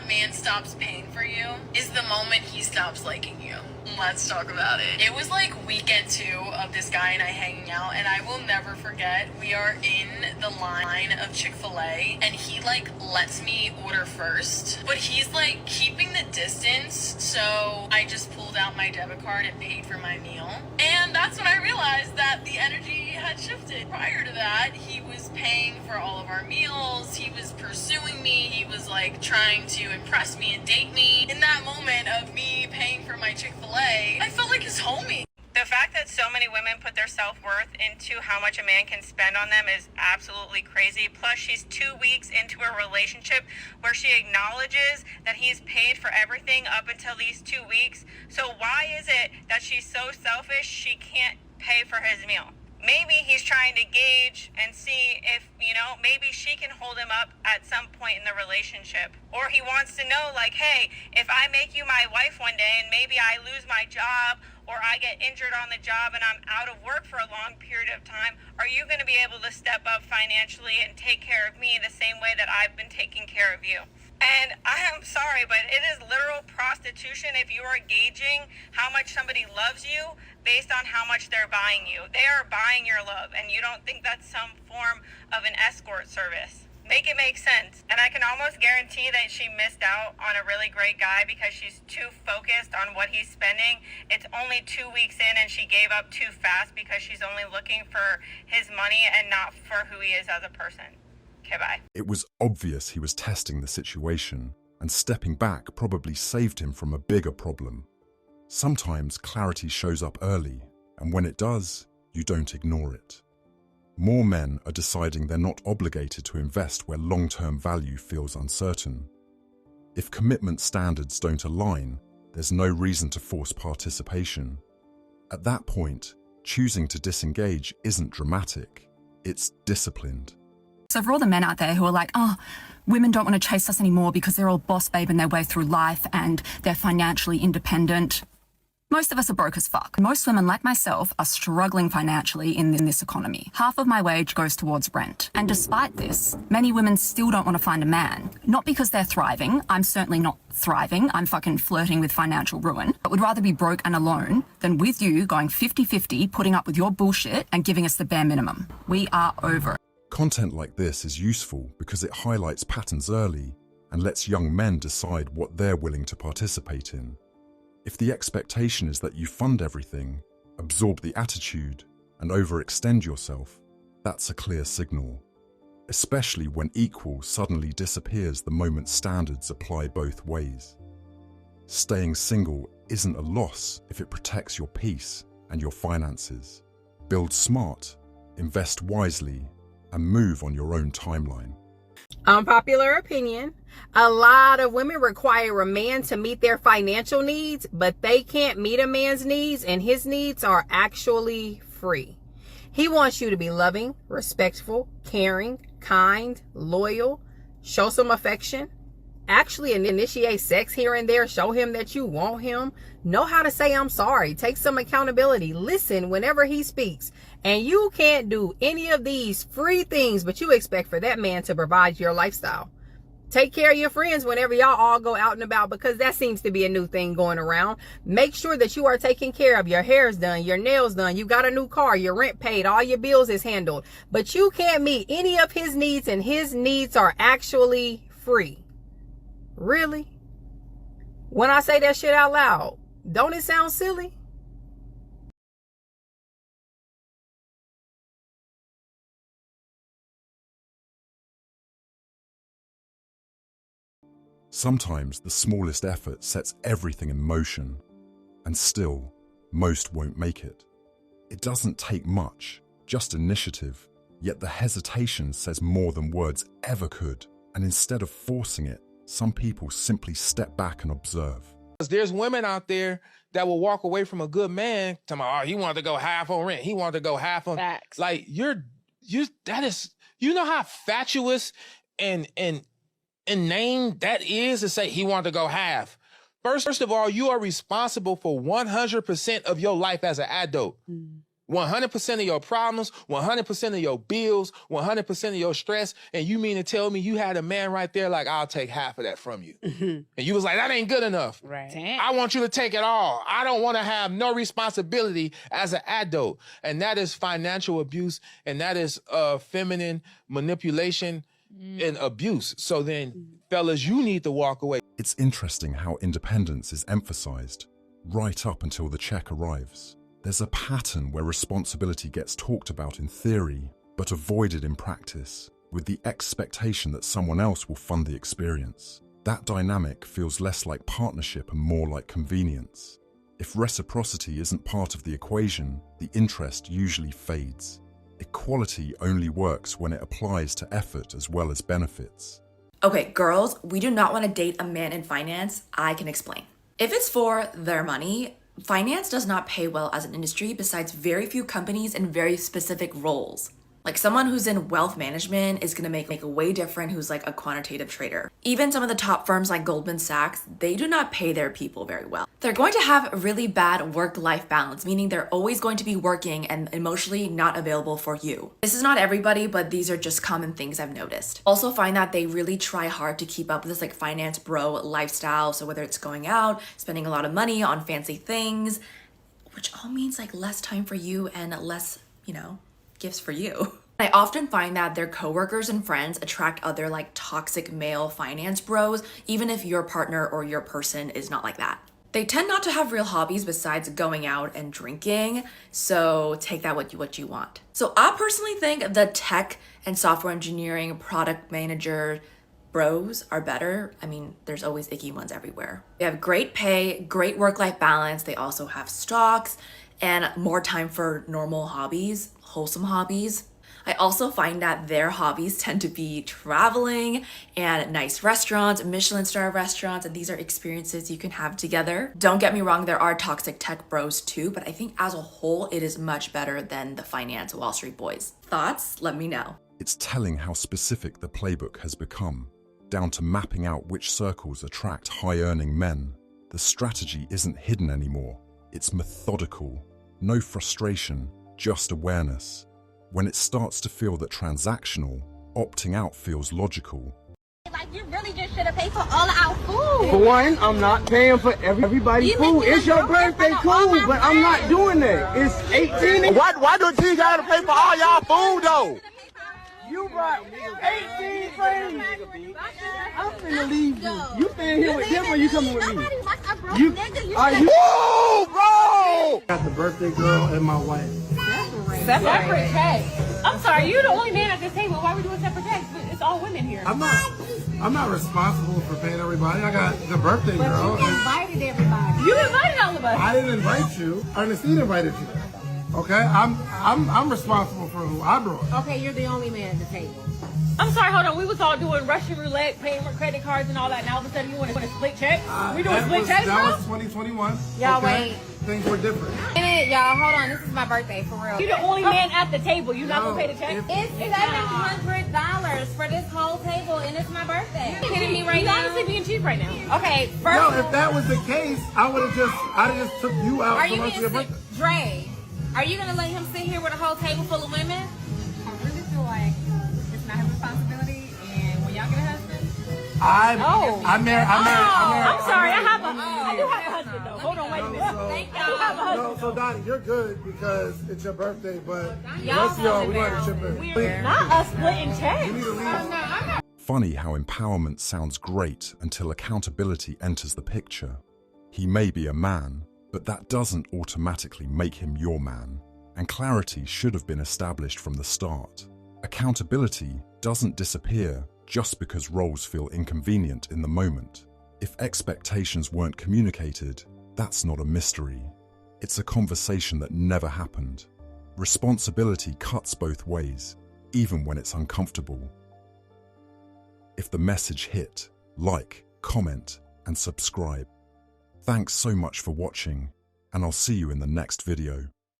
that man stops paying for you is the moment he stops liking you. Let's talk about it. It was like weekend 2 of this guy and I hanging out, and I will never forget, we are in the line of Chick-fil-A and he like lets me order first, but he's like keeping the distance, so I just pulled out my debit card and paid for my meal. And that's when I realized that the energy had shifted. Prior to that, he was paying for all of our meals, he was pursuing me, he was like trying to impress me and date me. In that moment of me paying for my Chick-fil-A, I felt like his homie. The fact that so many women put their self-worth into how much a man can spend on them is absolutely crazy. Plus, she's 2 weeks into a relationship where she acknowledges that he's paid for everything up until these 2 weeks. So why is it that she's so selfish she can't pay for his meal? Maybe he's trying to gauge and see if, maybe she can hold him up at some point in the relationship. Or he wants to know, like, hey, if I make you my wife one day and maybe I lose my job or I get injured on the job and I'm out of work for a long period of time, are you going to be able to step up financially and take care of me the same way that I've been taking care of you? And I am sorry, but it is literal prostitution if you are gauging how much somebody loves you based on how much they're buying you. They are buying your love, and you don't think that's some form of an escort service. Make it make sense. And I can almost guarantee that she missed out on a really great guy because she's too focused on what he's spending. It's only 2 weeks in and she gave up too fast because she's only looking for his money and not for who he is as a person. Okay, bye. It was obvious he was testing the situation, and stepping back probably saved him from a bigger problem. Sometimes clarity shows up early, and when it does, you don't ignore it. More men are deciding they're not obligated to invest where long-term value feels uncertain. If commitment standards don't align, there's no reason to force participation. At that point, choosing to disengage isn't dramatic, it's disciplined. So for all the men out there who are like, oh, women don't want to chase us anymore because they're all boss babing their way through life and they're financially independent. Most of us are broke as fuck. Most women like myself are struggling financially in this economy. Half of my wage goes towards rent. And despite this, many women still don't want to find a man. Not because they're thriving. I'm certainly not thriving. I'm fucking flirting with financial ruin. But would rather be broke and alone than with you going 50-50, putting up with your bullshit and giving us the bare minimum. We are over it. Content like this is useful because it highlights patterns early and lets young men decide what they're willing to participate in. If the expectation is that you fund everything, absorb the attitude, and overextend yourself, that's a clear signal. Especially when equal suddenly disappears the moment standards apply both ways. Staying single isn't a loss if it protects your peace and your finances. Build smart, invest wisely, and move on your own timeline. Unpopular opinion. A lot of women require a man to meet their financial needs, but they can't meet a man's needs, and his needs are actually free. He wants you to be loving, respectful, caring, kind, loyal, show some affection, actually initiate sex here and there, show him that you want him, know how to say I'm sorry, take some accountability, listen whenever he speaks. And you can't do any of these free things, but you expect for that man to provide your lifestyle. Take care of your friends whenever y'all all go out and about, because that seems to be a new thing going around. Make sure that you are taken care of. Your hair's done, your nails done, you got a new car, your rent paid, all your bills is handled. But you can't meet any of his needs, and his needs are actually free. Really? When I say that shit out loud, don't it sound silly? Sometimes the smallest effort sets everything in motion, and still, most won't make it. It doesn't take much, just initiative, yet the hesitation says more than words ever could, and instead of forcing it, some people simply step back and observe. There's women out there that will walk away from a good man talking about, oh, he wanted to go half on rent. He wanted to go half on... Facts. Like, that is... You know how fatuous and name that is to say he wanted to go half. First of all, you are responsible for 100% of your life as an adult. 100% of your problems, 100% of your bills, 100% of your stress, and you mean to tell me you had a man right there like, I'll take half of that from you. And you was like, that ain't good enough. Right. I want you to take it all. I don't want to have no responsibility as an adult. And that is financial abuse, and that is feminine manipulation and abuse. So then, fellas, you need to walk away. It's interesting how independence is emphasized right up until the check arrives. There's a pattern where responsibility gets talked about in theory, but avoided in practice, with the expectation that someone else will fund the experience. That dynamic feels less like partnership and more like convenience. If reciprocity isn't part of the equation, the interest usually fades. Equality only works when it applies to effort as well as benefits. Okay, girls, we do not want to date a man in finance. I can explain. If it's for their money, finance does not pay well as an industry besides very few companies in very specific roles. Like someone who's in wealth management is gonna make a way different who's like a quantitative trader. Even some of the top firms like Goldman Sachs, they do not pay their people very well. They're going to have a really bad work-life balance, meaning they're always going to be working and emotionally not available for you. This is not everybody, but these are just common things I've noticed. Also find that they really try hard to keep up with this like finance bro lifestyle. So whether it's going out, spending a lot of money on fancy things, which all means like less time for you and less, gifts for you. I often find that their coworkers and friends attract other like toxic male finance bros, even if your partner or your person is not like that. They tend not to have real hobbies besides going out and drinking, so take that what you want. So I personally think the tech and software engineering product manager bros are better. I mean, there's always icky ones everywhere. They have great pay, great work-life balance. They also have stocks and more time for normal hobbies, wholesome hobbies. I also find that their hobbies tend to be traveling and nice restaurants, Michelin star restaurants, and these are experiences you can have together. Don't get me wrong, there are toxic tech bros too, but I think as a whole, it is much better than the finance Wall Street boys. Thoughts? Let me know. It's telling how specific the playbook has become, down to mapping out which circles attract high-earning men. The strategy isn't hidden anymore. It's methodical. No frustration, just awareness. When it starts to feel that transactional, opting out feels logical. Like, you really just should have paid for all of our food. For one, I'm not paying for everybody's food. It's your birthday, cool, but I'm not doing that. It's 18. Why do you gotta pay for all y'all food though? You brought 18 friends. I'm finna leave you. You staying here with them or you coming with me? Are you? Whoa, bro! Got the birthday girl and my wife. Separate checks. I'm sorry, you're the only man at this table. Why are we doing separate checks? It's all women here. I'm not responsible for paying everybody. I got the birthday girl. You invited everybody. You invited all of us. I didn't invite you. Ernestine invited you. Okay, I'm responsible for who I brought. Okay, you're the only man at the table. I'm sorry, hold on. We was all doing Russian roulette, paying with credit cards and all that. Now all of a sudden you want to split checks? We doing split checks now? That was 2021. Y'all okay? wait. Things were different. Y'all, hold on. This is my birthday, for real. You're the only man at the table. You not gonna pay the check? It's $700 for this whole table, and it's my birthday. You kidding me right He's now? honestly being cheap right now. Okay, first No, if that was the case, I'd have just took you out are for you lunch gonna your sit, birthday. Dre, are you gonna let him sit here with a whole table full of women? I really feel like it's not his responsibility, and when y'all get a husband, I'm married. I'm sorry, I do have a husband though. Hold on, wait a minute. Thank I do have a husband. No, so Donnie, you're good because it's your birthday, but the Y'all rest of y'all, we want to chip in. Not us splitting checks. You need to leave. Funny how empowerment sounds great until accountability enters the picture. He may be a man, but that doesn't automatically make him your man, and clarity should have been established from the start. Accountability doesn't disappear just because roles feel inconvenient in the moment. If expectations weren't communicated, that's not a mystery. It's a conversation that never happened. Responsibility cuts both ways, even when it's uncomfortable. If the message hit, like, comment, and subscribe. Thanks so much for watching, and I'll see you in the next video.